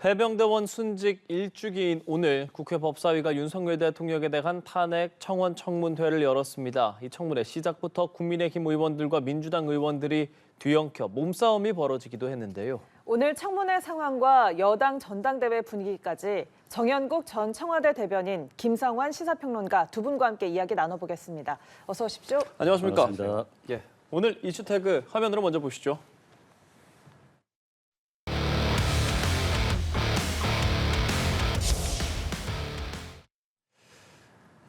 해병대원 순직 1주기인 오늘 국회 법사위가 윤석열 대통령에 대한 탄핵 청원 청문회를 열었습니다. 이 청문회 시작부터 국민의힘 의원들과 민주당 의원들이 뒤엉켜 몸싸움이 벌어지기도 했는데요. 오늘 청문회 상황과 여당 전당대회 분위기까지 정연국 전 청와대 대변인, 김성환 시사평론가 두 분과 함께 이야기 나눠보겠습니다. 어서 오십시오. 안녕하십니까? 반갑습니다. 예, 오늘 이슈 태그 화면으로 먼저 보시죠.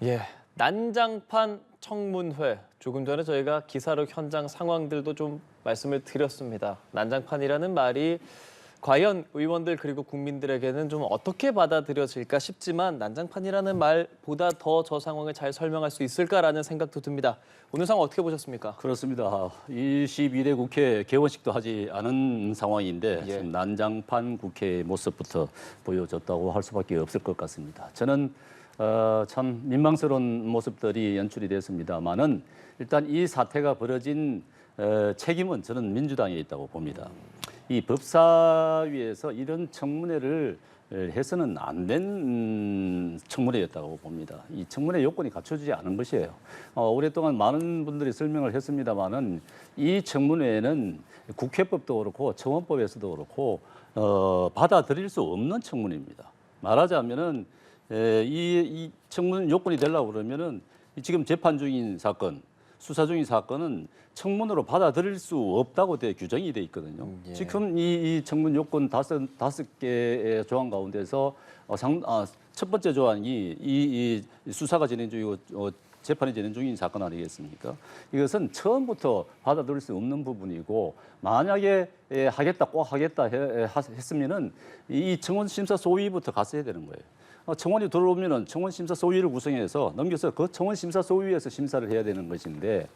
예, 난장판 청문회. 조금 전에 저희가 기사로 현장 상황들도 좀 말씀을 드렸습니다. 난장판이라는 말이 과연 의원들 그리고 국민들에게는 좀 어떻게 받아들여질까 싶지만 난장판이라는 말보다 더 저 상황을 잘 설명할 수 있을까라는 생각도 듭니다. 오늘 상황 어떻게 보셨습니까? 그렇습니다. 22대 국회 개원식도 하지 않은 상황인데 예. 지금 난장판 국회의 모습부터 보여줬다고 할 수밖에 없을 것 같습니다. 저는 참 민망스러운 모습들이 연출이 됐습니다만은 일단 이 사태가 벌어진 책임은 저는 민주당에 있다고 봅니다. 이 법사위에서 이런 청문회를 해서는 안 된 청문회였다고 봅니다. 이 청문회 요건이 갖춰지지 않은 것이에요. 오랫동안 많은 분들이 설명을 했습니다만은 이 청문회는 국회법도 그렇고 청원법에서도 그렇고 받아들일 수 없는 청문회입니다. 말하자면은 이 청문 요건이 되려고 그러면은 지금 재판 중인 사건, 수사 중인 사건은 청문으로 받아들일 수 없다고 규정이 돼 있거든요. 예. 지금 이 청문 요건 다섯 개의 조항 가운데서 첫 번째 조항이 이 수사가 진행 중이고 재판이 진행 중인 사건 아니겠습니까? 이것은 처음부터 받아들일 수 없는 부분이고 만약에 하겠다 꼭 하겠다 했으면은 이 청원 심사 소위부터 갔어야 되는 거예요. 청원이 들어오면은 청원 심사 소위를 구성해서 넘겨서 그 청원 심사 소위에서 심사를 해야 되는 것인데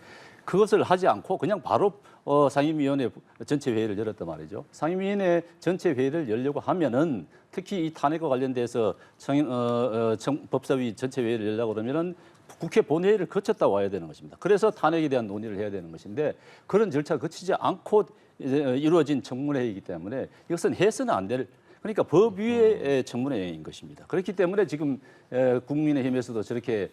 그것을 하지 않고 그냥 바로 상임위원회 전체 회의를 열었단 말이죠. 상임위원회 전체 회의를 열려고 하면은 특히 이 탄핵과 관련돼서 법사위 전체 회의를 열려고 그러면은 국회 본회의를 거쳤다 와야 되는 것입니다. 그래서 탄핵에 대한 논의를 해야 되는 것인데 그런 절차가 거치지 않고 이루어진 청문회이기 때문에 이것은 해서는 안 될 그러니까 법 위의 청문회인 것입니다. 그렇기 때문에 지금 국민의힘에서도 저렇게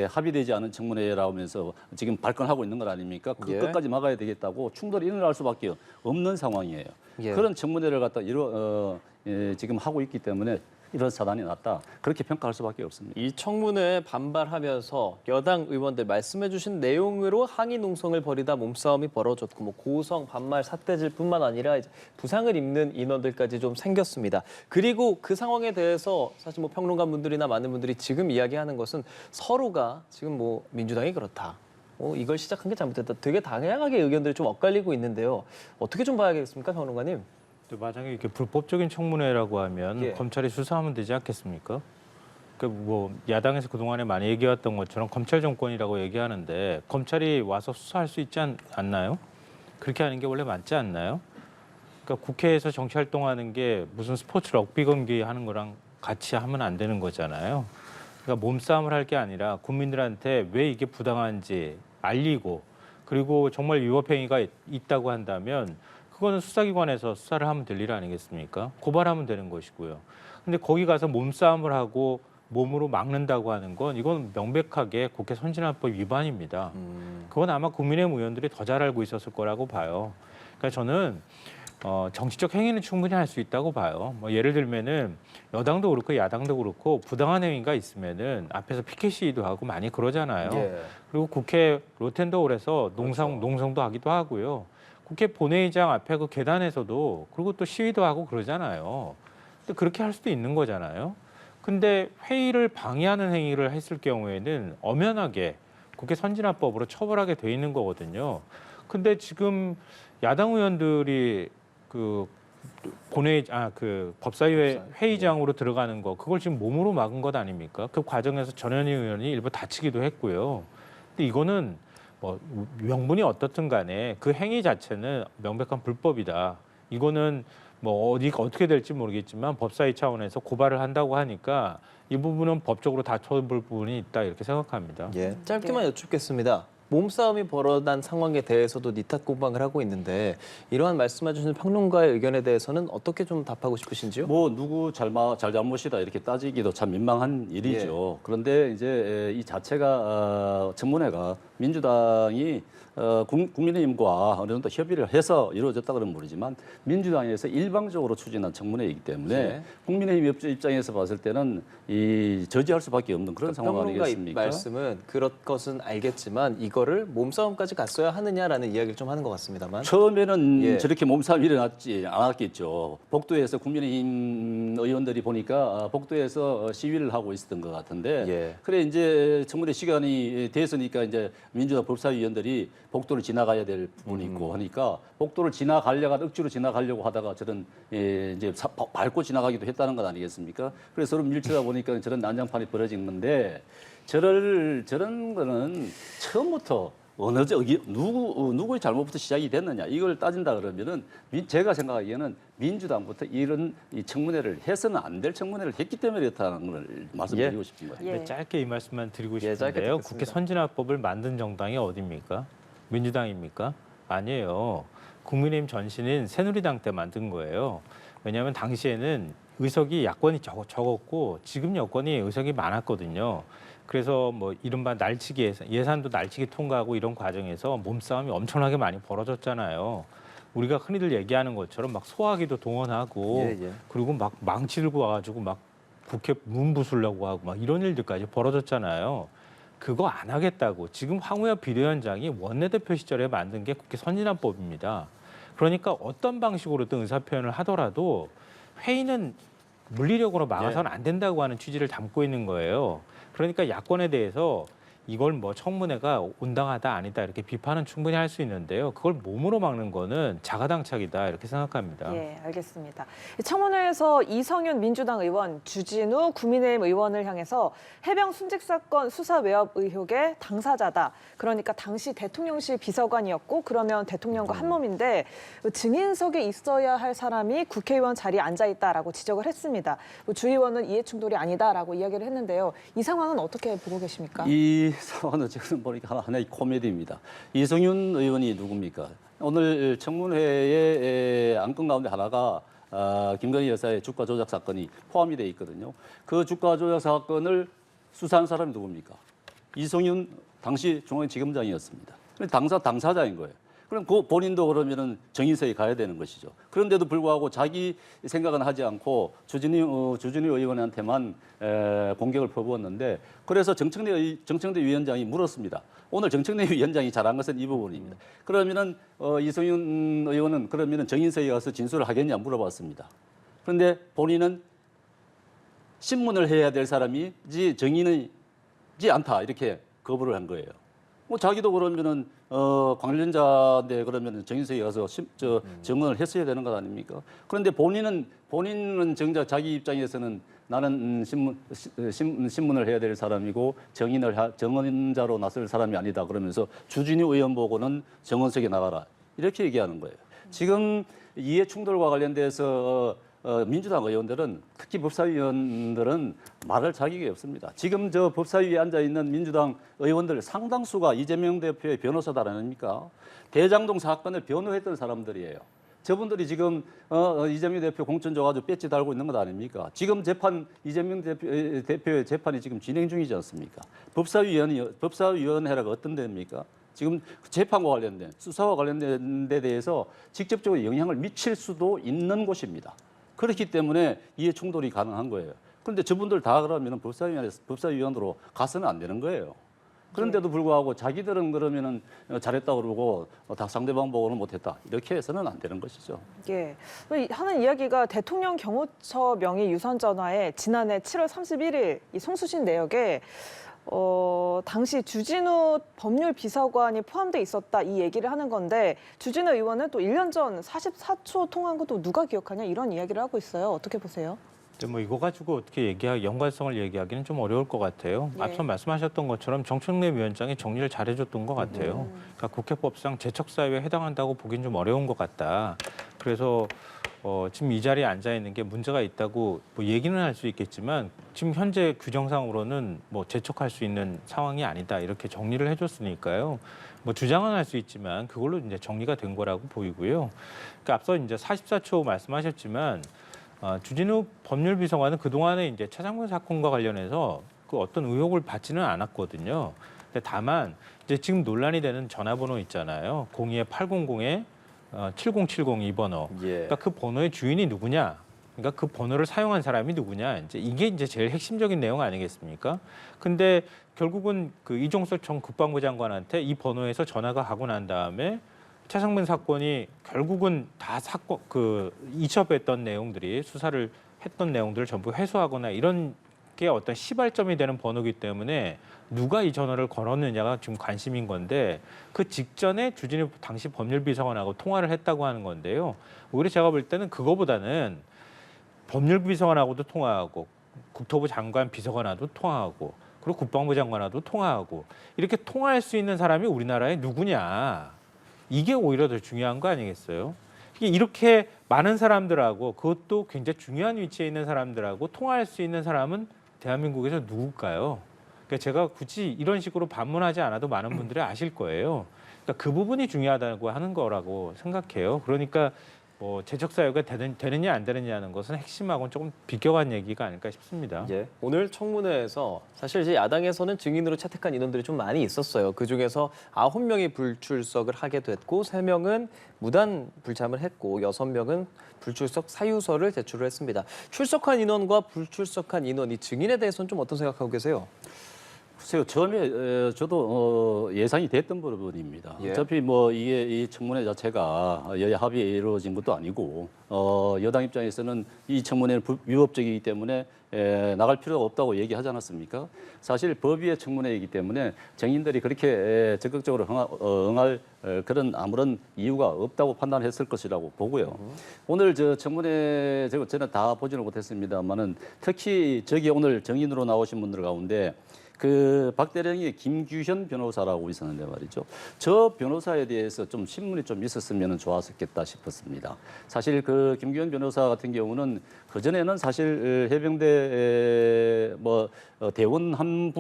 합의되지 않은 청문회라고 하면서 지금 발끈하고 있는 것 아닙니까? 예. 끝까지 막아야 되겠다고 충돌이 일어날 수밖에 없는 상황이에요. 예. 그런 청문회를 갖다 지금 하고 있기 때문에 이런 사단이 났다. 그렇게 평가할 수밖에 없습니다. 이 청문회에 반발하면서 여당 의원들 말씀해 주신 내용으로 항의 농성을 벌이다 몸싸움이 벌어졌고 뭐 고성, 반말, 삿대질뿐만 아니라 이제 부상을 입는 인원들까지 좀 생겼습니다. 그리고 그 상황에 대해서 사실 뭐 평론가분들이나 많은 분들이 지금 이야기하는 것은 서로가 지금 뭐 민주당이 그렇다. 이걸 시작한 게 잘못됐다. 되게 다양하게 의견들이 좀 엇갈리고 있는데요. 어떻게 좀 봐야겠습니까, 평론가님? 만약에 이렇게 불법적인 청문회라고 하면 예. 검찰이 수사하면 되지 않겠습니까? 뭐 야당에서 그동안에 많이 얘기해왔던 것처럼 검찰 정권이라고 얘기하는데 검찰이 와서 수사할 수 있지 않나요? 그렇게 하는 게 원래 맞지 않나요? 그러니까 국회에서 정치활동하는 게 무슨 스포츠 럭비 경기 하는 거랑 같이 하면 안 되는 거잖아요. 그러니까 몸싸움을 할 게 아니라 국민들한테 왜 이게 부당한지 알리고 그리고 정말 위법행위가 있다고 한다면 그거는 수사기관에서 수사를 하면 될 일 아니겠습니까? 고발하면 되는 것이고요. 근데 거기 가서 몸싸움을 하고 몸으로 막는다고 하는 건 이건 명백하게 국회 선진화법 위반입니다. 그건 아마 국민의힘 의원들이 더 잘 알고 있었을 거라고 봐요. 그러니까 저는 정치적 행위는 충분히 할 수 있다고 봐요. 뭐 예를 들면은 여당도 그렇고 야당도 그렇고 부당한 행위가 있으면은 앞에서 피켓 시위도 하고 많이 그러잖아요. 예. 그리고 국회 로텐더홀에서 농성도 하기도 하고요. 국회 본회의장 앞에 그 계단에서도 그리고 또 시위도 하고 그러잖아요. 근데 그렇게 할 수도 있는 거잖아요. 근데 회의를 방해하는 행위를 했을 경우에는 엄연하게 국회 선진화법으로 처벌하게 돼 있는 거거든요. 근데 지금 야당 의원들이 그 법사위 회의장으로 들어가는 거 그걸 지금 몸으로 막은 것 아닙니까? 그 과정에서 전현희 의원이 일부 다치기도 했고요. 근데 이거는 뭐 명분이 어떻든 간에 그 행위 자체는 명백한 불법이다. 이거는 뭐 어떻게 될지 모르겠지만 법사위 차원에서 고발을 한다고 하니까 이 부분은 법적으로 다퉈볼 부분이 있다 이렇게 생각합니다. 예. 짧게만 여쭙겠습니다. 몸싸움이 벌어난 상황에 대해서도 니탓 공방을 하고 있는데 이러한 말씀해 주신 평론가의 의견에 대해서는 어떻게 좀 답하고 싶으신지요? 뭐 누구 잘잘못이다 이렇게 따지기도 참 민망한 일이죠. 그런데 이제 이 자체가 청문회가 민주당이 국민의힘과 어느 정도 협의를 해서 이루어졌다 그러면 모르지만 민주당에서 일방적으로 추진한 청문회이기 때문에 네. 국민의힘 입장에서 봤을 때는 이 저지할 수밖에 없는 그런 상황 평론가 아니겠습니까? 말씀은 그럴 것은 알겠지만 이거를 몸싸움까지 갔어야 하느냐라는 이야기를 좀 하는 것 같습니다만. 처음에는 예. 저렇게 몸싸움이 일어났지 않았겠죠. 복도에서 국민의힘 의원들이 보니까 복도에서 시위를 하고 있었던 것 같은데 예. 그래 이제 청문회 시간이 됐으니까 이제 민주당 법사위원들이 복도를 지나가야 될 부분이 있고 하니까 복도를 억지로 지나가려고 하다가 저런 이제 밟고 지나가기도 했다는 것 아니겠습니까? 그래서 서로 밀치다 보니까 저런 난장판이 벌어진 건데 저런 거는 처음부터 누구의 잘못부터 시작이 됐느냐 이걸 따진다 그러면은 제가 생각하기에는 민주당부터 이런 이 청문회를 해서는 안 될 청문회를 했기 때문에 그렇다는 걸 말씀드리고 싶은 거예요. 예. 네, 짧게 이 말씀만 드리고 예, 짧게 싶은데요. 듣겠습니다. 국회 선진화법을 만든 정당이 어디입니까? 민주당입니까? 아니에요. 국민의힘 전신인 새누리당 때 만든 거예요. 왜냐하면 당시에는 의석이 야권이 적었고 지금 여권이 의석이 많았거든요. 그래서 뭐 이른바 날치기 예산도 날치기 통과하고 이런 과정에서 몸싸움이 엄청나게 많이 벌어졌잖아요. 우리가 흔히들 얘기하는 것처럼 막 소화기도 동원하고 예, 예. 그리고 막 망치 들고 와가지고 막 국회 문 부수려고 하고 막 이런 일들까지 벌어졌잖아요. 그거 안 하겠다고 지금 황우엽 비대위원장이 원내대표 시절에 만든 게 국회 선진화법입니다. 그러니까 어떤 방식으로든 의사표현을 하더라도 회의는 물리력으로 막아서는 안 된다고 하는 취지를 담고 있는 거예요. 그러니까 야권에 대해서 이걸 뭐 청문회가 온당하다 아니다 이렇게 비판은 충분히 할 수 있는데요. 그걸 몸으로 막는 거는 자가당착이다 이렇게 생각합니다. 예, 알겠습니다. 청문회에서 이성윤 민주당 의원, 주진우 국민의힘 의원을 향해서 해병 순직 사건 수사 외압 의혹의 당사자다. 그러니까 당시 대통령실 비서관이었고 그러면 대통령과 한 몸인데 증인석에 있어야 할 사람이 국회의원 자리에 앉아 있다라고 지적을 했습니다. 주 의원은 이해 충돌이 아니다라고 이야기를 했는데요. 이 상황은 어떻게 보고 계십니까? 이 상황은 지금 보니까 하나의 코미디입니다. 이성윤 의원이 누굽니까? 오늘 청문회의 안건 가운데 하나가 김건희 여사의 주가 조작 사건이 포함이 돼 있거든요. 그 주가 조작 사건을 수사한 사람이 누굽니까? 이성윤 당시 중앙지검장이었습니다. 당사자인 거예요. 그럼 그 본인도 그러면은 정인석에 가야 되는 것이죠. 그런데도 불구하고 자기 생각은 하지 않고 주진우 의원한테만 공격을 퍼부었는데 그래서 정청래 위원장이 물었습니다. 오늘 정청래 위원장이 잘한 것은 이 부분입니다. 그러면은 이성윤 의원은 그러면은 정인석에 가서 진술을 하겠냐 물어봤습니다. 그런데 본인은 신문을 해야 될 사람이지 정인이지 않다 이렇게 거부를 한 거예요. 뭐 자기도 그러면은 관련자인데 그러면은 정인석에 가서 증언을 했어야 되는 것 아닙니까? 그런데 본인은 정작 자기 입장에서는 나는 신문을 해야 될 사람이고 정언자로 나설 사람이 아니다 그러면서 주진우 의원 보고는 정원석에 나가라 이렇게 얘기하는 거예요. 지금 이해 충돌과 관련돼서 민주당 의원들은 특히 법사위원들은 말할 자격이 없습니다. 지금 저 법사위에 앉아 있는 민주당 의원들 상당수가 이재명 대표의 변호사다 아닙니까? 대장동 사건을 변호했던 사람들이에요. 저분들이 지금 이재명 대표 공천 줘가지고 배지 달고 있는 것 아닙니까? 지금 이재명 대표의 재판이 지금 진행 중이지 않습니까? 법사위원회라가 어떤 데입니까? 지금 재판과 관련된 수사와 관련된 데 대해서 직접적으로 영향을 미칠 수도 있는 곳입니다. 그렇기 때문에 이해 충돌이 가능한 거예요. 그런데 저분들 다 그러면 법사위원으로 가서는 안 되는 거예요. 그런데도 불구하고 자기들은 그러면은 잘했다고 그러고 다 상대방 보고는 못했다. 이렇게 해서는 안 되는 것이죠. 예. 하는 이야기가 대통령 경호처 명의 유선 전화에 지난해 7월 31일 이 송수신 내역에 당시 주진우 법률 비서관이 포함돼 있었다 이 얘기를 하는 건데 주진우 의원은 또 1년 전 44초 통한 것도 누가 기억하냐 이런 이야기를 하고 있어요. 어떻게 보세요? 뭐 이거 가지고 어떻게 연관성을 얘기하기는 좀 어려울 것 같아요. 예. 앞서 말씀하셨던 것처럼 정청래 위원장이 정리를 잘해줬던 것 같아요. 그러니까 국회법상 재척사유에 해당한다고 보기는 좀 어려운 것 같다. 그래서 지금 이 자리에 앉아 있는 게 문제가 있다고 뭐 얘기는 할 수 있겠지만 지금 현재 규정상으로는 뭐 재촉할 수 있는 상황이 아니다 이렇게 정리를 해줬으니까요. 뭐 주장은 할 수 있지만 그걸로 이제 정리가 된 거라고 보이고요. 그러니까 앞서 이제 44초 말씀하셨지만 주진우 법률비서관은 그 동안에 이제 차장문 사건과 관련해서 그 어떤 의혹을 받지는 않았거든요. 근데 다만 이제 지금 논란이 되는 전화번호 있잖아요. 02-800에 7070 2번호. 예. 그러니까 그 번호의 주인이 누구냐? 그러니까 그 번호를 사용한 사람이 누구냐? 이제 이게 이제 제일 핵심적인 내용 아니겠습니까? 근데 결국은 그 이종석 전 국방부 장관한테 이 번호에서 전화가 가고 난 다음에 차상문 사건이 결국은 다 사건 그 이첩했던 내용들이 수사를 했던 내용들을 전부 회수하거나 이런 게 어떤 시발점이 되는 번호이기 때문에 누가 이 전화를 걸었느냐가 지금 관심인 건데 그 직전에 주진우 당시 법률비서관하고 통화를 했다고 하는 건데요. 오히려 제가 볼 때는 그거보다는 법률비서관하고도 통화하고 국토부 장관 비서관하고도 통화하고 그리고 국방부 장관하고도 통화하고 이렇게 통화할 수 있는 사람이 우리나라에 누구냐. 이게 오히려 더 중요한 거 아니겠어요? 이렇게 많은 사람들하고 그것도 굉장히 중요한 위치에 있는 사람들하고 통화할 수 있는 사람은 대한민국에서 누굴까요? 그러니까 제가 굳이 이런 식으로 반문하지 않아도 많은 분들이 아실 거예요. 그러니까 그 부분이 중요하다고 하는 거라고 생각해요. 그러니까 뭐 재적 사유가 되느냐 안 되느냐는 것은 핵심하고는 조금 비껴간 얘기가 아닐까 싶습니다. 예. 오늘 청문회에서 사실 이제 야당에서는 증인으로 채택한 인원들이 좀 많이 있었어요. 그 중에서 9명이 불출석을 하게 됐고 3명은 무단 불참을 했고 6명은 불출석 사유서를 제출을 했습니다. 출석한 인원과 불출석한 인원, 이 증인에 대해서는 좀 어떤 생각하고 계세요? 글쎄요, 처음에 저도 예상이 됐던 부분입니다. 예. 어차피 뭐 이게 이 청문회 자체가 여야 합의에 이루어진 것도 아니고 여당 입장에서는 이 청문회는 위법적이기 때문에 나갈 필요가 없다고 얘기하지 않았습니까? 사실 법위의 청문회이기 때문에 증인들이 그렇게 적극적으로 응할 그런 아무런 이유가 없다고 판단했을 것이라고 보고요. 오늘 저 청문회 저는 다 보지는 못했습니다만은 특히 저기 오늘 증인으로 나오신 분들 가운데 그 박대령의 김규현 변호사라고 있었는데 말이죠. 저 변호사에 대해서 좀 신문이 좀 있었으면 좋았겠다 싶었습니다. 사실 그 김규현 변호사 같은 경우는 그 전에는 사실 해병대 뭐 대원 한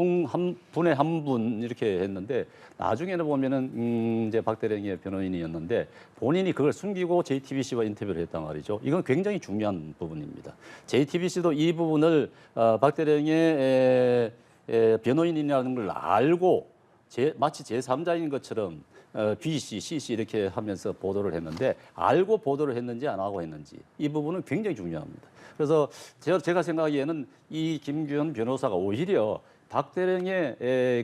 분에 한 분 이렇게 했는데 나중에는 보면은 이제 박대령의 변호인이었는데 본인이 그걸 숨기고 JTBC와 인터뷰를 했단 말이죠. 이건 굉장히 중요한 부분입니다. JTBC도 이 부분을 박대령의 변호인이라는 걸 알고 마치 제3자인 것처럼 BC, CC 이렇게 하면서 보도를 했는데 알고 보도를 했는지 안 하고 했는지 이 부분은 굉장히 중요합니다. 그래서 제가 생각하기에는 이 김규현 변호사가 오히려 박대령의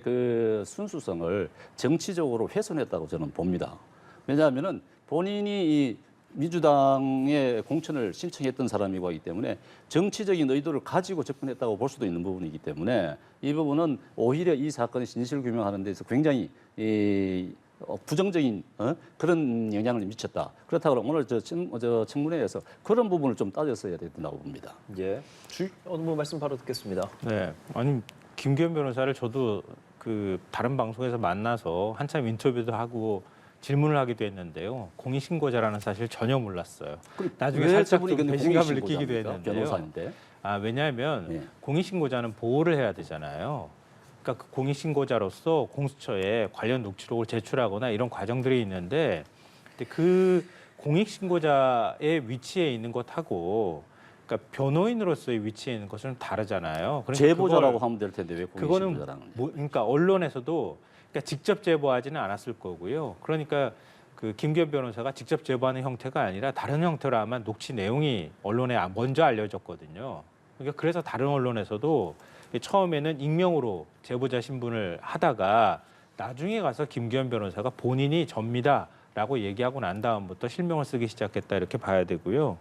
그 순수성을 정치적으로 훼손했다고 저는 봅니다. 왜냐하면은 본인이 이 민주당의 공천을 신청했던 사람이고 하기 때문에 정치적인 의도를 가지고 접근했다고 볼 수도 있는 부분이기 때문에 이 부분은 오히려 이 사건의 진실 규명하는 데서 굉장히 부정적인 그런 영향을 미쳤다. 그렇다고 오늘 저 청문회에서 그런 부분을 좀 따졌어야 된다고 봅니다. 예. 오늘 말씀 바로 듣겠습니다. 네, 아니 김규현 변호사를 저도 그 다른 방송에서 만나서 한참 인터뷰도 하고 질문을 하기도 했는데요. 공익신고자라는 사실 전혀 몰랐어요. 나중에 살짝 좀 배신감을 느끼기도 했는데요. 변호사인데. 왜냐하면 예. 공익신고자는 보호를 해야 되잖아요. 그러니까 그 공익신고자로서 공수처에 관련 녹취록을 제출하거나 이런 과정들이 있는데 그 공익신고자의 위치에 있는 것하고 그러니까 변호인으로서의 위치에 있는 것은 다르잖아요. 그러니까 제보자라고 하면 될 텐데 왜 그거는 공익신고자라는 그러니까 언론에서도 그러니까 직접 제보하지는 않았을 거고요. 그러니까 그 김규현 변호사가 직접 제보하는 형태가 아니라 다른 형태로 아마 녹취 내용이 언론에 먼저 알려졌거든요. 그러니까 그래서 다른 언론에서도 처음에는 익명으로 제보자 신분을 하다가 나중에 가서 김규현 변호사가 본인이 접니다라고 얘기하고 난 다음부터 실명을 쓰기 시작했다 이렇게 봐야 되고요.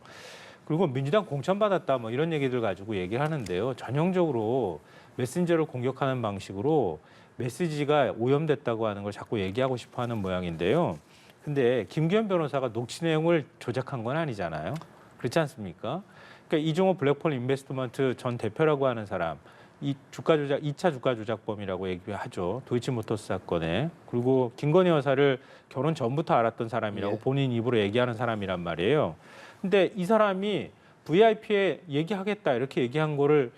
그리고 민주당 공천받았다 뭐 이런 얘기들 가지고 얘기를 하는데요. 전형적으로 메신저를 공격하는 방식으로 메시지가 오염됐다고 하는 걸 자꾸 얘기하고 싶어 하는 모양인데요. 근데 김규현 변호사가 녹취 내용을 조작한 건 아니잖아요. 그렇지 않습니까? 그러니까 이종호 블랙펄 인베스트먼트 전 대표라고 하는 사람, 이 주가 조작, 2차 주가 조작범이라고 얘기하죠. 도이치모터스 사건에. 그리고 김건희 여사를 결혼 전부터 알았던 사람이라고 예. 본인 입으로 얘기하는 사람이란 말이에요. 근데 이 사람이 VIP에 얘기하겠다 이렇게 얘기한 거를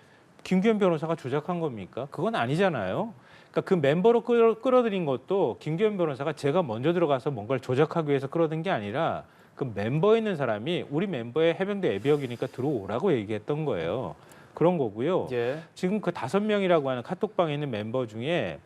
김규현 변호사가 조작한 겁니까? 그건 아니잖아요. 그러니까 그 멤버로 끌어들인 것도 김규현 변호사가 제가 먼저 들어가서 뭔가를 조작하기 위해서 끌어든 게 아니라 그 멤버에 있는 사람이 우리 멤버의 해병대 예비역이니까 들어오라고 얘기했던 거예요. 그런 거고요. 예. 지금 그 5명이라고 하는 카톡방에 있는 멤버 중에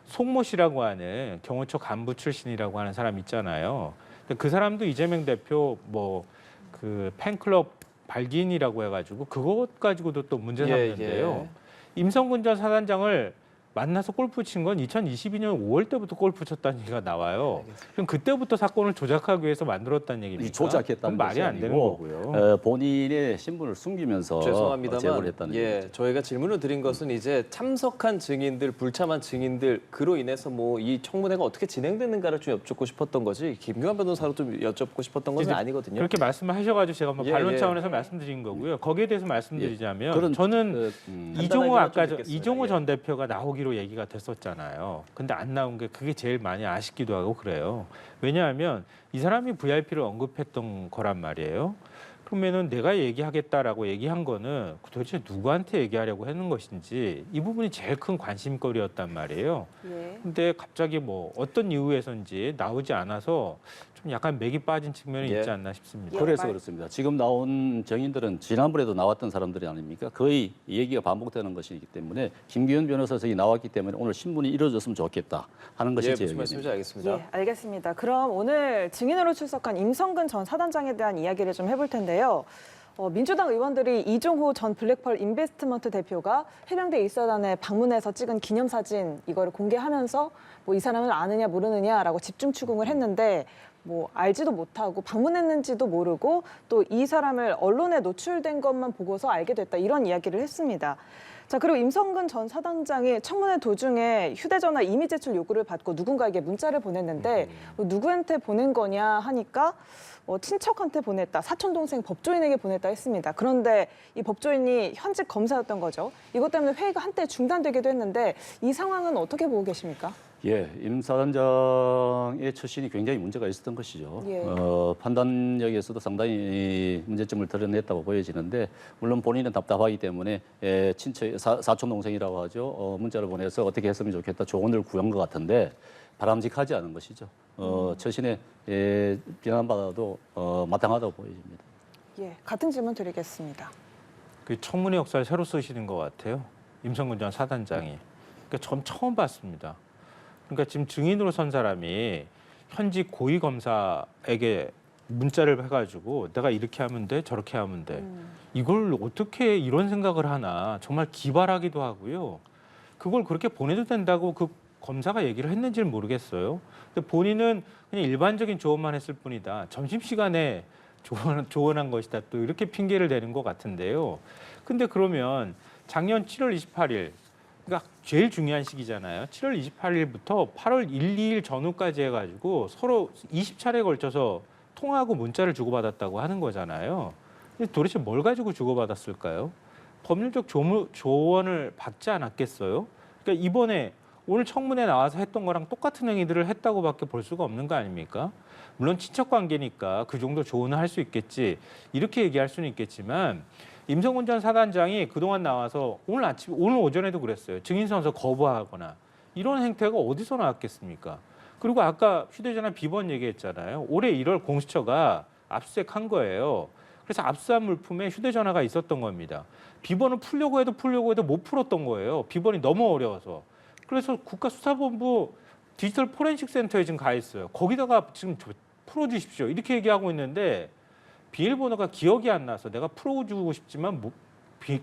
송모 씨라고 하는 경호처 간부 출신이라고 하는 사람 있잖아요. 근데 그 사람도 이재명 대표 뭐 그 팬클럽 발기인이라고 해가지고 그것 가지고도 또 문제 삼는데요. 임성근 전 사단장을 만나서 골프 친 건 2022년 5월 때부터 골프 쳤다는 얘기가 나와요. 그럼 그때부터 사건을 조작하기 위해서 만들었다는 얘기입니까? 조작했다는 그건 말이 것이 안 되는 아니고, 거고요. 본인의 신분을 숨기면서 죄송합니다만 제보를 했다는 얘기죠. 저희가 질문을 드린 것은 이제 참석한 증인들, 불참한 증인들 그로 인해서 뭐 이 청문회가 어떻게 진행되는가를 좀 여쭙고 싶었던 거지 김규환 변호사로 좀 여쭙고 싶었던 것은 이제 아니거든요. 그렇게 말씀을 하셔가지고 제가 뭐 예, 반론 예. 차원에서 말씀드린 거고요. 거기에 대해서 말씀드리자면 그런, 저는 간단하게만 이종호 좀 아까 듣겠습니다. 이종호 예. 전 대표가 나오기로 얘기가 됐었잖아요. 근데 안 나온 게 그게 제일 많이 아쉽기도 하고 그래요. 왜냐하면 이 사람이 VIP를 언급했던 거란 말이에요. 그러면은 내가 얘기하겠다라고 얘기한 거는 도대체 누구한테 얘기하려고 하는 것인지 이 부분이 제일 큰 관심거리였단 말이에요. 예. 근데 갑자기 뭐 어떤 이유에서인지 나오지 않아서 좀 약간 맥이 빠진 측면이 예. 있지 않나 싶습니다. 예. 그래서 말- 그렇습니다. 지금 나온 증인들은 지난번에도 나왔던 사람들이 아닙니까? 거의 얘기가 반복되는 것이기 때문에 김규현 변호사석이 나왔기 때문에 오늘 신문이 이루어졌으면 좋겠다 하는 것이 예, 제 무슨 말씀인지 의견입니다. 알겠습니다. 예, 알겠습니다. 그럼 오늘 증인으로 출석한 임성근 전 사단장에 대한 이야기를 좀 해볼 텐데요. 민주당 의원들이 이종호 전 블랙펄 인베스트먼트 대표가 해병대 일사단에 방문해서 찍은 기념사진 이거를 공개하면서 뭐 이 사람을 아느냐 모르느냐라고 집중 추궁을 했는데 뭐 알지도 못하고 방문했는지도 모르고 또 이 사람을 언론에 노출된 것만 보고서 알게 됐다 이런 이야기를 했습니다. 자, 그리고 임성근 전 사단장이 청문회 도중에 휴대전화 이미 제출 요구를 받고 누군가에게 문자를 보냈는데 뭐 누구한테 보낸 거냐 하니까 친척한테 보냈다, 사촌 동생 법조인에게 보냈다 했습니다. 그런데 이 법조인이 현직 검사였던 거죠. 이것 때문에 회의가 한때 중단되기도 했는데 이 상황은 어떻게 보고 계십니까? 예, 임 사단장의 처신이 굉장히 문제가 있었던 것이죠. 예. 판단력에서도 상당히 문제점을 드러냈다고 보여지는데 물론 본인은 답답하기 때문에 친척 사촌 동생이라고 하죠. 문자를 보내서 어떻게 했으면 좋겠다 조언을 구한 것 같은데 바람직하지 않은 것이죠. 처신에 비난받아도 마땅하다고 보여집니다. 예, 같은 질문 드리겠습니다. 그 청문회 역사를 새로 쓰시는 것 같아요. 임성근 전 사단장이. 그러니까 전 처음 봤습니다. 그러니까 지금 증인으로 선 사람이 현직 고위 검사에게 문자를 해가지고 내가 이렇게 하면 돼, 저렇게 하면 돼. 이걸 어떻게 이런 생각을 하나 정말 기발하기도 하고요. 그걸 그렇게 보내도 된다고 그 검사가 얘기를 했는지는 모르겠어요. 근데 본인은 그냥 일반적인 조언만 했을 뿐이다. 점심시간에 조언한 것이다. 또 이렇게 핑계를 대는 것 같은데요. 근데 그러면 작년 7월 28일 그러니까 제일 중요한 시기잖아요. 7월 28일부터 8월 1, 2일 전후까지 해가지고 서로 20차례에 걸쳐서 통화하고 문자를 주고받았다고 하는 거잖아요. 근데 도대체 뭘 가지고 주고받았을까요? 법률적 조언을 받지 않았겠어요? 그러니까 이번에 오늘 청문회 나와서 했던 거랑 똑같은 행위들을 했다고밖에 볼 수가 없는 거 아닙니까? 물론 친척 관계니까 그 정도 조언을 할 수 있겠지. 이렇게 얘기할 수는 있겠지만 임성근 전 사단장이 그동안 나와서 오늘 오전에도 그랬어요. 증인 선서 거부하거나 이런 행태가 어디서 나왔겠습니까? 그리고 아까 휴대전화 비번 얘기했잖아요. 올해 1월 공수처가 압수수색한 거예요. 그래서 압수한 물품에 휴대전화가 있었던 겁니다. 비번을 풀려고 해도 못 풀었던 거예요. 비번이 너무 어려워서. 그래서 국가수사본부 디지털 포렌식 센터에 지금 가 있어요. 거기다가 지금 풀어주십시오. 이렇게 얘기하고 있는데 비밀번호가 기억이 안 나서 내가 풀어주고 싶지만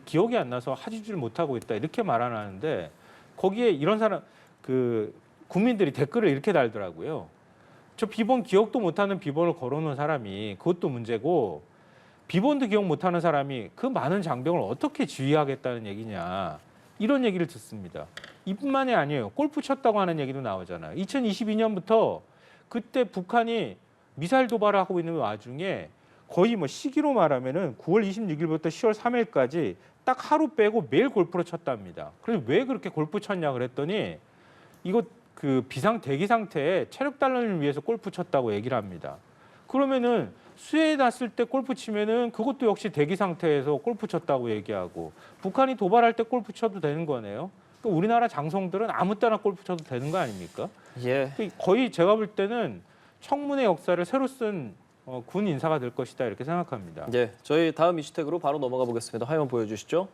기억이 안 나서 하지를 못하고 있다. 이렇게 말하는데 거기에 이런 사람 국민들이 댓글을 이렇게 달더라고요. 저 비번 기억도 못하는 비번을 걸어놓은 사람이 그것도 문제고 비번도 기억 못하는 사람이 그 많은 장병을 어떻게 지휘하겠다는 얘기냐. 이런 얘기를 듣습니다. 이뿐만이 아니에요. 골프 쳤다고 하는 얘기도 나오잖아요. 2022년부터 그때 북한이 미사일 도발을 하고 있는 와중에 거의 뭐 시기로 말하면은 9월 26일부터 10월 3일까지 딱 하루 빼고 매일 골프를 쳤답니다. 그래서 왜 그렇게 골프 쳤냐 그랬더니 이거 그 비상 대기 상태에 체력 단련을 위해서 골프 쳤다고 얘기를 합니다. 그러면은 수해에 났을 때 골프 치면은 그것도 역시 대기 상태에서 골프 쳤다고 얘기하고 북한이 도발할 때 골프 쳐도 되는 거네요. 그러니까 우리나라 장성들은 아무 때나 골프 쳐도 되는 거 아닙니까? 예. 거의 제가 볼 때는 청문회 역사를 새로 쓴 군 인사가 될 것이다 이렇게 생각합니다. 예. 저희 다음 이슈택으로 바로 넘어가 보겠습니다. 화면 보여주시죠.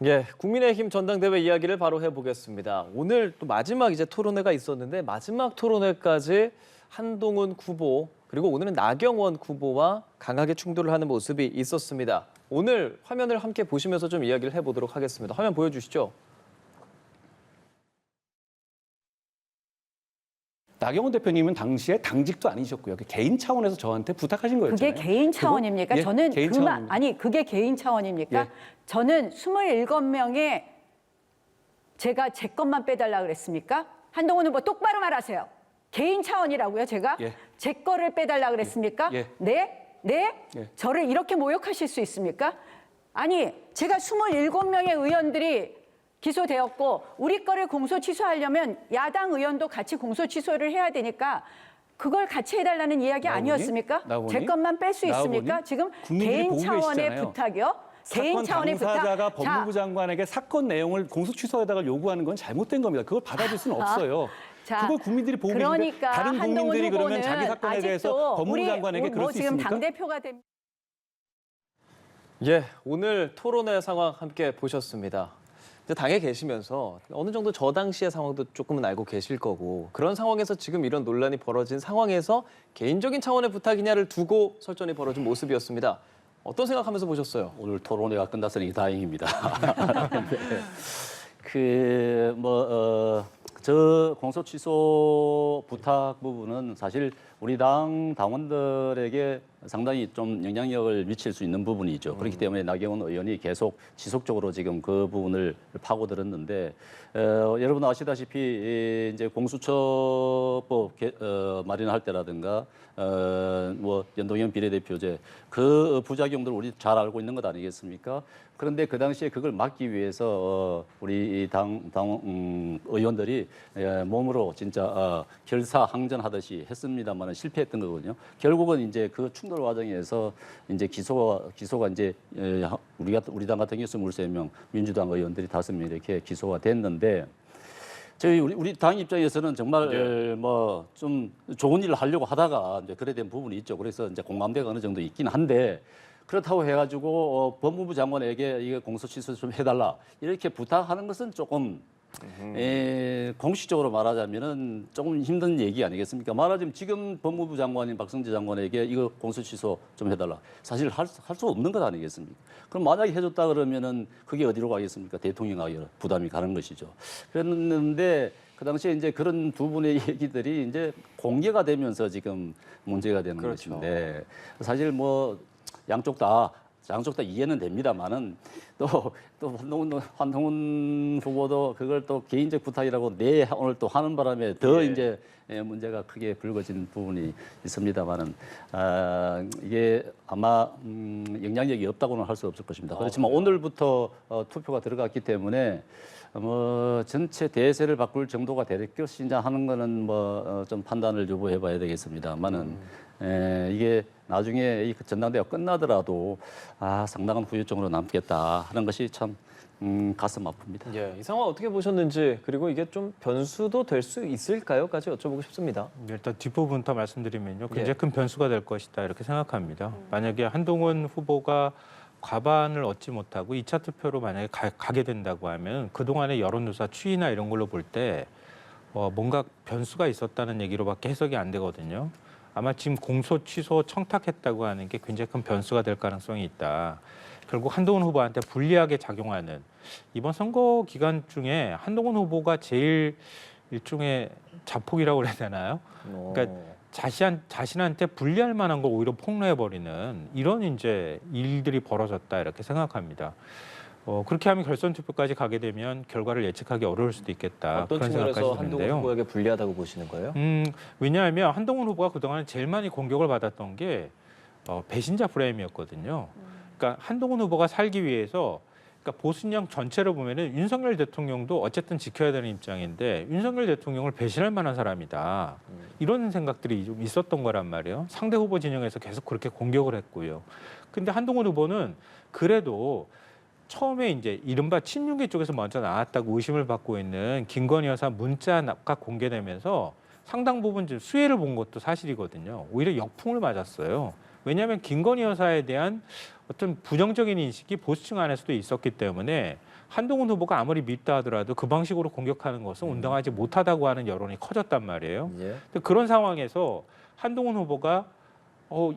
예, 국민의힘 전당대회 이야기를 바로 해보겠습니다. 오늘 또 마지막 이제 토론회가 있었는데 마지막 토론회까지 한동훈 후보 그리고 오늘은 나경원 후보와 강하게 충돌을 하는 모습이 있었습니다. 오늘 화면을 함께 보시면서 좀 이야기를 해보도록 하겠습니다. 화면 보여주시죠. 나경원 대표님은 당시에 당직도 아니셨고요. 개인 차원에서 저한테 부탁하신 거였잖아요. 그게 개인 차원입니까? 예, 저는 개인 그만 차원입니다. 아니 그게 개인 차원입니까? 예. 저는 27명의 제가 제 것만 빼달라 그랬습니까? 한동훈 후보 똑바로 말하세요. 개인 차원이라고요, 제가? 예. 제 거를 빼달라 그랬습니까? 예. 네? 네? 예. 저를 이렇게 모욕하실 수 있습니까? 아니, 제가 27명의 의원들이 기소되었고 우리 거를 공소 취소하려면 야당 의원도 같이 공소 취소를 해야 되니까 그걸 같이 해달라는 이야기 나오니? 아니었습니까? 나오니? 제 것만 뺄 수 있습니까? 나오니? 지금 국민들이 개인 보고 차원의 계시잖아요. 부탁이요? 개인 사건 차원의 부탁. 당사자가 자, 법무부 장관에게 사건 내용을 공소 취소에다가 요구하는 건 잘못된 겁니다. 그걸 받아줄 수는 없어요. 자, 그걸 국민들이 보고 계신데 그러니까 다른 한동훈 국민들이 그러면 후보는 자기 사건에 아직도 대해서 법무부 우리 장관에게 그럴 수 지금 있습니까? 당대표가 됩니다. 예, 오늘 토론회 상황 함께 보셨습니다. 이제 당에 계시면서 어느 정도 저 당시의 상황도 조금은 알고 계실 거고 그런 상황에서 지금 이런 논란이 벌어진 상황에서 개인적인 차원의 부탁이냐를 두고 설전이 벌어진 모습이었습니다. 어떤 생각하면서 보셨어요? 오늘 토론회가 끝났으니 다행입니다. 저 공소 취소 부탁 부분은 사실 우리 당 당원들에게 상당히 좀 영향력을 미칠 수 있는 부분이죠. 그렇기 때문에 나경원 의원이 계속 지속적으로 지금 그 부분을 파고들었는데 여러분 아시다시피 이제 공수처법 마련할 때라든가 뭐 연동형 비례대표제 그 부작용들 우리 잘 알고 있는 것 아니겠습니까? 그런데 그 당시에 그걸 막기 위해서 우리 당 의원들이 몸으로 진짜 결사항전하듯이 했습니다만은 실패했던 거거든요. 결국은 이제 그 충돌 과정에서 이제 기소가 이제 우리 당 같은 경우 23명, 민주당 의원들이 5명 이렇게 기소가 됐는데. 우리 당 입장에서는 정말 뭐 좀 좋은 일을 하려고 하다가 이제 그래 된 부분이 있죠. 그래서 이제 공감대가 어느 정도 있긴 한데 그렇다고 해가지고 법무부 장관에게 이게 공소 취소 좀 해달라 이렇게 부탁하는 것은 조금 공식적으로 말하자면은 조금 힘든 얘기 아니겠습니까? 말하자면 지금 법무부 장관인 박성재 장관에게 이거 공소 취소 좀 해달라. 사실 할 수 없는 것 아니겠습니까? 그럼 만약에 해줬다 그러면은 그게 어디로 가겠습니까? 대통령에게 부담이 가는 것이죠. 그랬는데 그 당시에 이제 그런 두 분의 얘기들이 이제 공개가 되면서 지금 문제가 되는 그렇죠. 것인데 사실 뭐 양쪽 다 이해는 됩니다만은 또 한동훈 후보도 그걸 또 개인적 부탁이라고 오늘 또 하는 바람에 더 이제 문제가 크게 불거진 부분이 있습니다만은 이게 아마 영향력이 없다고는 할 수 없을 것입니다. 그렇지만 오늘부터 투표가 들어갔기 때문에 뭐 전체 대세를 바꿀 정도가 될 것이냐 하는 거는 뭐 좀 판단을 유보해봐야 되겠습니다만은 이게 나중에 이 전당대회가 끝나더라도 상당한 후유증으로 남겠다 하는 것이 참 가슴 아픕니다. 예, 이 상황 어떻게 보셨는지 그리고 이게 좀 변수도 될 수 있을까요?까지 여쭤보고 싶습니다. 일단 뒷부분부터 말씀드리면요. 굉장히 큰 변수가 될 것이다 이렇게 생각합니다. 만약에 한동훈 후보가 과반을 얻지 못하고 2차 투표로 만약에 가게 된다고 하면 그동안의 여론조사 추이나 이런 걸로 볼 때 뭔가 변수가 있었다는 얘기로밖에 해석이 안 되거든요. 아마 지금 공소 취소 청탁했다고 하는 게 굉장히 큰 변수가 될 가능성이 있다. 결국 한동훈 후보한테 불리하게 작용하는 이번 선거 기간 중에 한동훈 후보가 제일 일종의 자폭이라고 그래야 되나요? 그러니까 자신한테 불리할 만한 걸 오히려 폭로해버리는 이런 이제 일들이 벌어졌다 이렇게 생각합니다. 그렇게 하면 결선 투표까지 가게 되면 결과를 예측하기 어려울 수도 있겠다. 어떤 그런 측면에서 생각까지 한동훈 드는데요. 후보에게 불리하다고 보시는 거예요? 왜냐하면 한동훈 후보가 그동안 제일 많이 공격을 받았던 게 배신자 프레임이었거든요. 그러니까 한동훈 후보가 살기 위해서 그러니까 보수 진영 전체를 보면은 윤석열 대통령도 어쨌든 지켜야 되는 입장인데 윤석열 대통령을 배신할 만한 사람이다. 이런 생각들이 좀 있었던 거란 말이에요. 상대 후보 진영에서 계속 그렇게 공격을 했고요. 근데 한동훈 후보는 그래도 처음에 이제 이른바 친윤계 쪽에서 먼저 나왔다고 의심을 받고 있는 김건희 여사 문자가 공개되면서 상당 부분 좀 수혜를 본 것도 사실이거든요. 오히려 역풍을 맞았어요. 왜냐하면 김건희 여사에 대한 어떤 부정적인 인식이 보수층 안에서도 있었기 때문에 한동훈 후보가 아무리 밉다 하더라도 그 방식으로 공격하는 것은 온당하지 못하다고 하는 여론이 커졌단 말이에요. 예. 근데 그런 상황에서 한동훈 후보가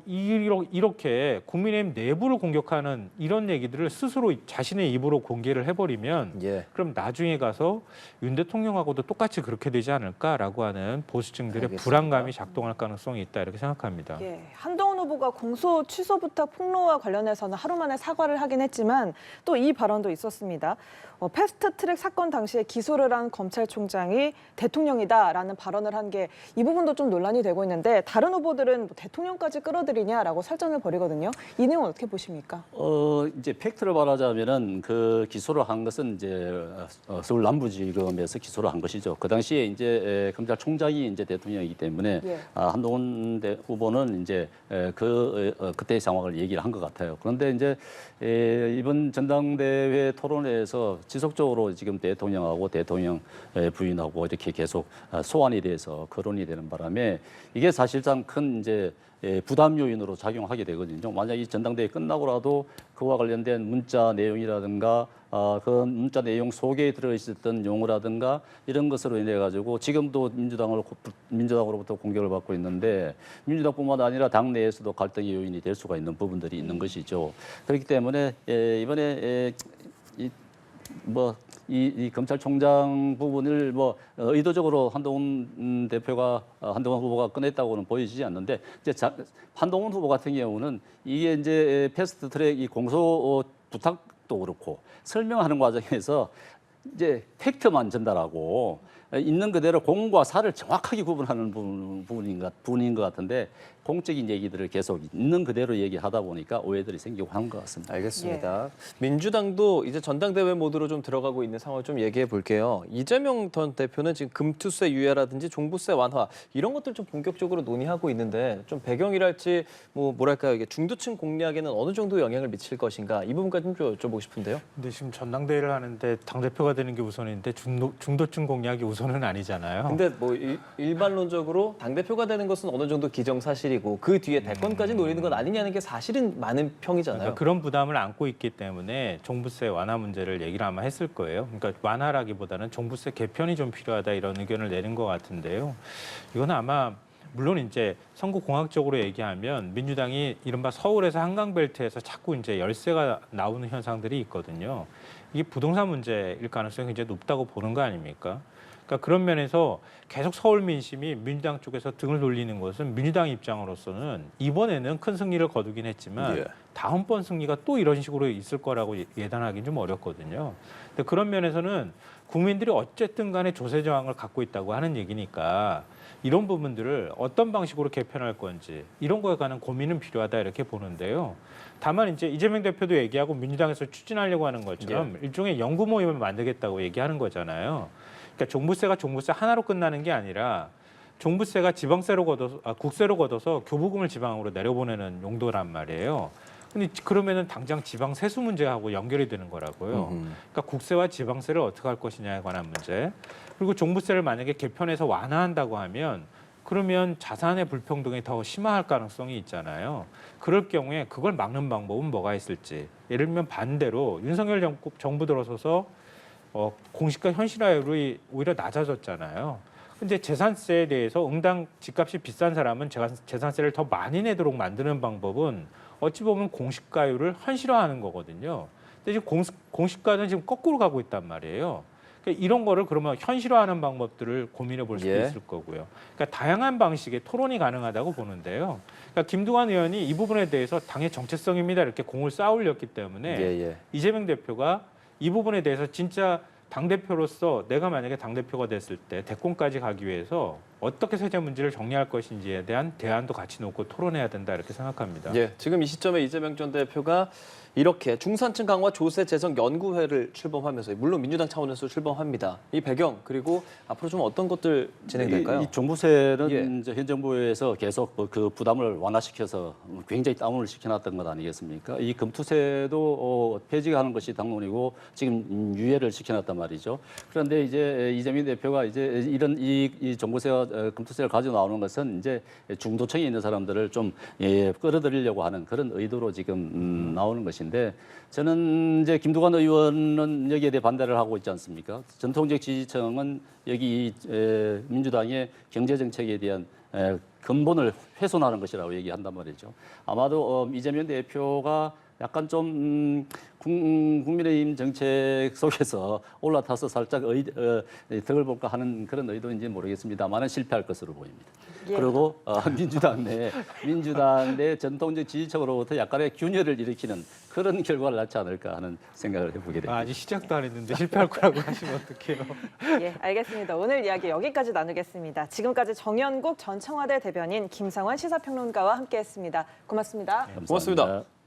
이렇게 국민의힘 내부를 공격하는 이런 얘기들을 스스로 자신의 입으로 공개를 해버리면 예. 그럼 나중에 가서 윤 대통령하고도 똑같이 그렇게 되지 않을까라고 하는 보수층들의 알겠습니다. 불안감이 작동할 가능성이 있다 이렇게 생각합니다. 예, 한동훈 후보가 공소 취소 부탁 폭로와 관련해서는 하루 만에 사과를 하긴 했지만 또 이 발언도 있었습니다. 패스트트랙 사건 당시에 기소를 한 검찰총장이 대통령이다라는 발언을 한 게 이 부분도 좀 논란이 되고 있는데 다른 후보들은 뭐 대통령까지 끌어들이냐라고 설전을 벌이거든요. 이 내용은 어떻게 보십니까? 이제 팩트를 말하자면은 그 기소를 한 것은 이제 서울 남부지검에서 기소를 한 것이죠. 그 당시에 이제 검찰총장이 이제 대통령이기 때문에 예. 한동훈 후보는 이제 그때의 상황을 얘기를 한 것 같아요. 그런데 이제 이번 전당대회 토론회에서 지속적으로 지금 대통령하고 대통령 부인하고 이렇게 계속 소환이 돼서 거론이 되는 바람에 이게 사실상 큰 이제 부담 요인으로 작용하게 되거든요. 만약 이 전당대회 끝나고라도 그와 관련된 문자 내용이라든가 그 문자 내용 속에 들어있었던 용어라든가 이런 것으로 인해 가지고 지금도 민주당으로부터 공격을 받고 있는데 민주당뿐만 아니라 당 내에서도 갈등의 요인이 될 수가 있는 부분들이 있는 것이죠. 그렇기 때문에 이번에 이 검찰총장 부분을 의도적으로 한동훈 후보가 꺼냈다고는 보여지지 않는데 이제 한동훈 후보 같은 경우는 이게 이제 패스트트랙 이 공소 부탁도 그렇고 설명하는 과정에서 이제 팩트만 전달하고 있는 그대로 공과 사를 정확하게 구분하는 부분인 것 같은데 공적인 얘기들을 계속 있는 그대로 얘기하다 보니까 오해들이 생기고 하는 것 같습니다. 알겠습니다. 민주당도 이제 전당대회 모드로 좀 들어가고 있는 상황을 좀 얘기해 볼게요. 이재명 전 대표는 지금 금투세 유예라든지 종부세 완화 이런 것들 좀 본격적으로 논의하고 있는데 좀 배경이랄지 뭐랄까요 이게 중도층 공략에는 어느 정도 영향을 미칠 것인가 이 부분까지 좀 여쭤보고 싶은데요. 근데 지금 전당대회를 하는데 당 대표가 되는 게 우선인데 중도층 공략이 우선은 아니잖아요. 근데 일반론적으로 당 대표가 되는 것은 어느 정도 기정사실이고 그 뒤에 대권까지 노리는 건 아니냐는 게 사실은 많은 평이잖아요. 그러니까 그런 부담을 안고 있기 때문에 종부세 완화 문제를 얘기를 아마 했을 거예요. 그러니까 완화라기보다는 종부세 개편이 좀 필요하다 이런 의견을 내는 것 같은데요. 이건 아마 물론 이제 선거 공학적으로 얘기하면 민주당이 이른바 서울에서 한강벨트에서 자꾸 이제 열세가 나오는 현상들이 있거든요. 이게 부동산 문제일 가능성이 굉장히 높다고 보는 거 아닙니까? 그러니까 그런 면에서 계속 서울 민심이 민주당 쪽에서 등을 돌리는 것은 민주당 입장으로서는 이번에는 큰 승리를 거두긴 했지만 예. 다음번 승리가 또 이런 식으로 있을 거라고 예단하기는 좀 어렵거든요. 근데 그런 면에서는 국민들이 어쨌든 간에 조세 저항을 갖고 있다고 하는 얘기니까 이런 부분들을 어떤 방식으로 개편할 건지 이런 거에 관한 고민은 필요하다 이렇게 보는데요. 다만 이제 이재명 대표도 얘기하고 민주당에서 추진하려고 하는 것처럼 일종의 연구 모임을 만들겠다고 얘기하는 거잖아요. 그러니까 종부세 하나로 끝나는 게 아니라 종부세가 국세로 걷어서 교부금을 지방으로 내려보내는 용도란 말이에요. 근데 그러면은 당장 지방 세수 문제하고 연결이 되는 거라고요. 그러니까 국세와 지방세를 어떻게 할 것이냐에 관한 문제. 그리고 종부세를 만약에 개편해서 완화한다고 하면 그러면 자산의 불평등이 더 심화할 가능성이 있잖아요. 그럴 경우에 그걸 막는 방법은 뭐가 있을지. 예를 들면 반대로 윤석열 정부 들어서서 공시가 현실화율이 오히려 낮아졌잖아요. 근데 재산세에 대해서 응당 집값이 비싼 사람은 재산세를 더 많이 내도록 만드는 방법은 어찌 보면 공시가율을 현실화하는 거거든요. 근데 지금 공시가는 지금 거꾸로 가고 있단 말이에요. 그러니까 이런 거를 그러면 현실화하는 방법들을 고민해 볼 수도 있을 거고요. 그러니까 다양한 방식의 토론이 가능하다고 보는데요. 그러니까 김두관 의원이 이 부분에 대해서 당의 정체성입니다 이렇게 공을 쌓아 올렸기 때문에 이재명 대표가 이 부분에 대해서 진짜 당대표로서 내가 만약에 당대표가 됐을 때 대권까지 가기 위해서 어떻게 세제 문제를 정리할 것인지에 대한 대안도 같이 놓고 토론해야 된다 이렇게 생각합니다. 예, 지금 이 시점에 이재명 전 대표가 이렇게 중산층 강화 조세 재정 연구회를 출범하면서 물론 민주당 차원에서 출범합니다. 이 배경 그리고 앞으로 좀 어떤 것들 진행될까요? 이 종부세는 예. 이제 현 정부에서 계속 그 부담을 완화시켜서 굉장히 다운을 시켜놨던 것 아니겠습니까? 이 금투세도 폐지하는 것이 당론이고 지금 유예를 시켜놨단 말이죠. 그런데 이제 이재명 대표가 이제 이런 이 종부세와 금투세를 가져 나오는 것은 이제 중도층에 있는 사람들을 좀 끌어들이려고 하는 그런 의도로 지금 나오는 것인데 저는 이제 김두관 의원은 여기에 대해 반대를 하고 있지 않습니까? 전통적 지지층은 여기 민주당의 경제 정책에 대한 근본을 훼손하는 것이라고 얘기한단 말이죠. 아마도 이재명 대표가 약간 좀 국민의힘 정책 속에서 올라타서 살짝 덕을 볼까 하는 그런 의도인지 모르겠습니다만은 실패할 것으로 보입니다. 예. 그리고 민주당 내 전통적 지지층으로부터 약간의 균열을 일으키는 그런 결과를 낳지 않을까 하는 생각을 해보게 됩니다. 아직 시작도 안 했는데 실패할 거라고 하시면 어떡해요? 예, 알겠습니다. 오늘 이야기 여기까지 나누겠습니다. 지금까지 정연국 전 청와대 대변인 김상환 시사평론가와 함께했습니다. 고맙습니다. 고맙습니다. 감사합니다.